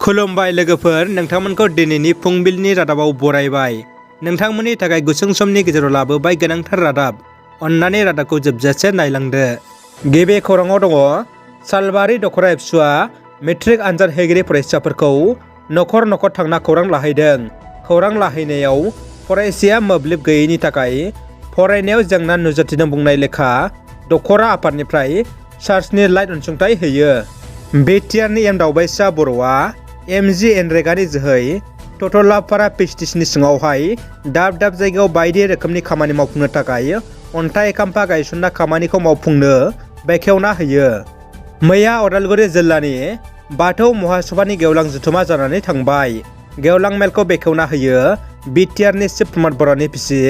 खुलुमबाय लोगोफोर, नोंथांमोनखौ दिनैनि फुंबिलिनि रादाबाव बरायबाय। नोंथांमोननि थाखाय गुसुं समनि गेजेराव लाबोबाय गोनांथार रादाब। अन्नानै रादाबखौ जोबजासे नायलांदो। गिबि खौराङाव दङ, सालबारि दखरा एबसुआ मेट्रिक आनजाद होगिरि फरायसाफोरखौ नखर नखर थांना खौरां लाहैदों। खौरां लाहैनायाव फरायसाया मोब्लिब गैयैनि थाखाय फरायनायाव जेंना नुजाथिदों बुंनाय लेखा दखरा आफादनिफ्राय चार्जनि लाइट अनसुंथाइ होयो। बिटिआरनि एम दावबायसा बर'आ एमजि एनरेगानि जोहै टटलापारा पिस्टिसनि सिङावहाय दाब दाब जायगायाव बायदि रोखोमनि खामानि मावफुंनो थाखाय अन्थाइ खाम्फा गायसनना खामानिखौ मावफुंनो बेखेवना होयो। मैया उदालगुरि जिल्लानि बाथौ महासभानि गेवलां जथुमा जानानै थांबाय। गेवलां मेलखौ बेखेवना होयो बिटिआरनि चिफ प्रमद बर'नि बिसि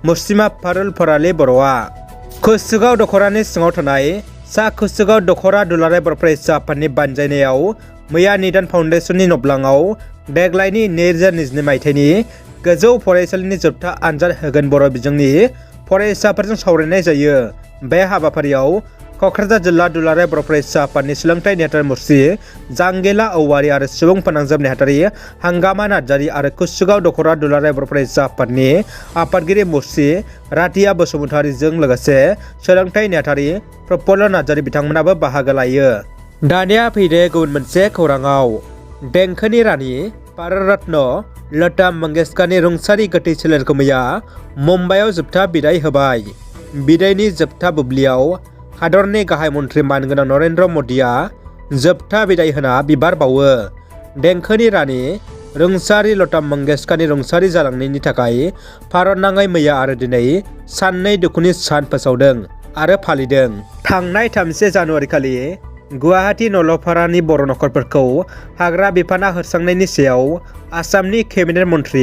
मुस्लिमा फारुल फरालि बर'आ। कुसुगाव दखरानि सिङाव थानाय सा कुसुगाव दखरा दुलाराय बर' फरायसा आफादनि बानजायनायाव मैया निदान फाउन्डेसननि नब्लाङाव देग्लायनि 2022 मायथाइनि गोजौ फरायसालिनि जोबथा आनजाद होगोन बर' बिजोंनि फरायसाफोरजों सावरायनाय जायो। बे हाबाफारियाव क'क्राझार जिल्ला दुलाराय बर' फरायसा आफादनि सोलोंथाइ नेहाथारि मुस्रि जांगिला औवारि आरो सुबुं फोनांजाब नेहाथारि हांगामा नार्जारि आरो कुसुगाव दखरा दुलाराय बर' फरायसा आफादनि आफादगिरि मुस्रि रातिया बसुमतारिजों लोगोसे सोलोंथाइ नेहाथारि प्रफुल्ल नार्जारि बिथांमोनाबो बाहागो लायो। दानिया फैदो गुबुन मोनसे खौराङाव। देंखोनि रानि भारत रत्न लता मंगेशकारनि रुंसारि गोथै सोलेरखौ मैया मुम्बाइआव जोबथा बिदाय होबाय। बिदायनि जोबथा बुब्लियाव हादरनि गाहाय मन्त्रि मानगोनां नरेन्द्र मदिया जोबथा बिदाय होना बिबार बावो। देंखोनि रानि रुंसारि लता मंगेशकारनि रुंसारि जालांनायनि थाखाय भारतनाङै मैया आरो दिनै साननै दुखुनि सान फोसावदों आरो फालिदों। थांनाय 3 जानुवारि खालि गुवाहाटी नलपारानि बर' नखरफोरखौ हाग्रा बिफाना होस्रांनायनि सायाव आसामनि केबिनेट मन्त्रि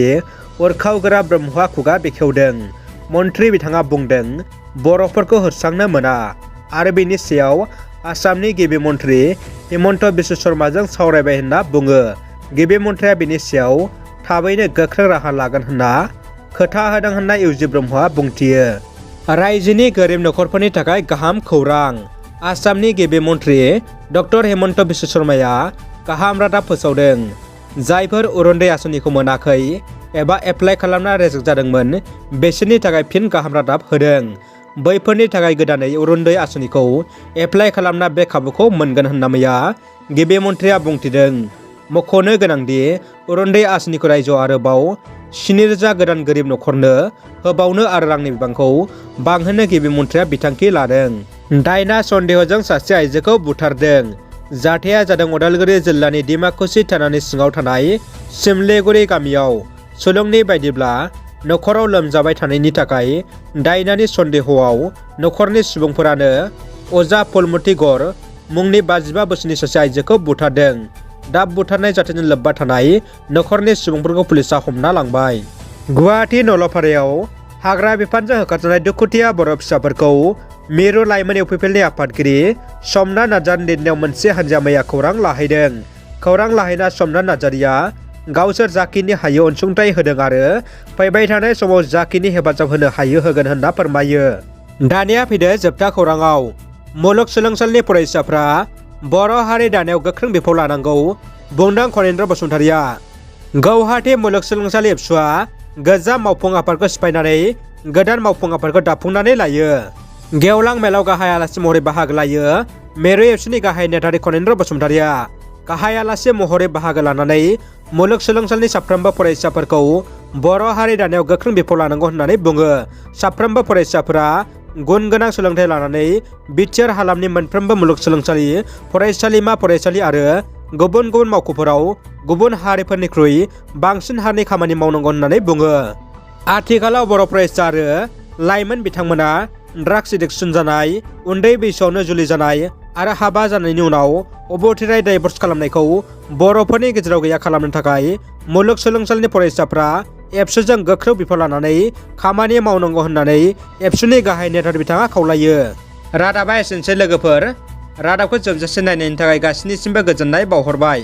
उरखावगोरा ब्रह्मआ खुगा बेखेवदों। मन्त्रि बिथाङा बुंदों, बर'फोरखौ होस्रांनो मोना आरो बेनि सायाव आसामनि गिबि मन्त्रि हिमन्त बिश्व शर्माजों सावरायबाय होनना बुङो। गिबि मन्थ्रिया बेनि सायाव थाबैनो गोख्रों राहा लागोन होनना खोथा होदों होनना इउजि ब्रह्मआ बुंथियो। रायजोनि गोरिब नखरफोरनि थाखाय गाहाम खौरां। आसामनि गिबि मन्त्रि डक्टर हिमन्त बिश्व शर्माया गाहाम रादाब फोसावदों। जायफोर अरुणोदय आसनिखौ मोनाखै एबा एप्लाइ खालामना रिजेक्ट जादोंमोन बिसोरनि थाखाय फिन गाहाम रादाब होदों। बैफोरनि थाखाय गोदानै अरुणोदय आसनिखौ एप्लाइ खालामना बे खाबुखौ मोनगोन होनना मैया गिबि मन्थ्रिया बुंथिदों। मख'नो गोनांदि अरुणोदय आसनिखौ रायजोआव आरोबाव 7,000 गोदान गोरिब नखरनो होबावनो आरो रांनि बिबांखौ बांहोनो गिबि मन्थ्रिया बिथांखि लादों। दायना सन्देहजों सासे आइजोखौ बुथारदों। जाथाया जादों उदालगुरि जिल्लानि डिमाकुसि थानानि सिङाव थानाय सिमलेगुरि गामियाव। सुलुंनि बायदिब्ला नखराव लोमजाबाय थानायनि थाखाय दायनानि सन्देहआव नखरनि सुबुंफोरानो अजा फुलमती गर मुंनि 55 बोसोरनि सासे आइजोखौ बुथारदों। दा बुथारनाय जाथायजों लोब्बा थानाय नखरनि सुबुंफोरखौ पुलिसा हमना लांबाय। गुवाहाटी नलपारायाव हाग्रा बिफानजों होखारजानाय दुखुथिया बर' फिसाफोरखौ मिरु लाइमोन इउपिपिएलनि आफादगिरि समनाथ नार्जारिनि लिरनायाव मोनसे हान्जाया मैया खौरां लाहैदों। खौरां लाहैना समनाथ नार्जारिया गावसोर जाखिनि हायो अनसुंथाइ होदों आरो फैबाय थानाय समाव जाखिनि हेफाजाब होनो हायो होगोन होनना फोरमायो। दानिया फैदो जोबथा खौराङाव। मुलुगसोलोंसालिनि फरायसाफ्रा बर' हारि दानायाव गोख्रों बिफाव लानांगौ बुंदों खनेन्द्र बसुमतारिया। गुवाहाटी मुलुगसोलोंसालि एबसुआ गोजाम मावफुं आफादखौ सिफायनानै गोदान मावफुं आफादखौ दाफुंनानै लायो। गेवलां मेलाव गाहाय आलासि महरै बाहागो लायो मेरु एबसुनि गाहाय नेहाथारि खनेन्द्र बसुमतारिया। गाहाय आलासि महरै बाहागो लानानै मुलुगसोलोंसालिनि साफ्रोमबो फरायसाफोरखौ बर' हारि दानायाव गोख्रों बिफाव लानांगौ होननानै बुङो। साफ्रोमबो फरायसाफोरा गुन गोनां सोलोंथाइ लानानै बिटिआर हालामनि मोनफ्रोमबो मुलुगसोलोंसालि फरायसालिमा फरायसालि आरो गुबुन गुबुन मावख'फोराव गुबुन हारिफोरनिख्रुइ बांसिन हारनि खामानि मावनांगौ होननानै बुङो। आथिखालाव बर' फरायसा आरो लाइमोन बिथांमोना ड्राग्स एडिक्शन जानाय, उन्दै बैसोआवनो जुलि जानाय आरो हाबा जानायनि उनाव अबथिराय डाइभर्स खालामनायखौ बर'फोरनि गेजेराव गैया खालामनो थाखाय मुलुगसोलोंसालिनि फरायसाफ्रा एबसुजों गोख्रों बिफाव लानानै खामानि मावनांगौ होननानै एबसुनि गाहाय नेहाथारि बिथाङा खावलायो। रादाबा एसेनोसै लोगोफोर। रादाबखौ जोबजासे नायनायनि थाखाय गासैनिसिमबो गोजोननाय बावहरबाय।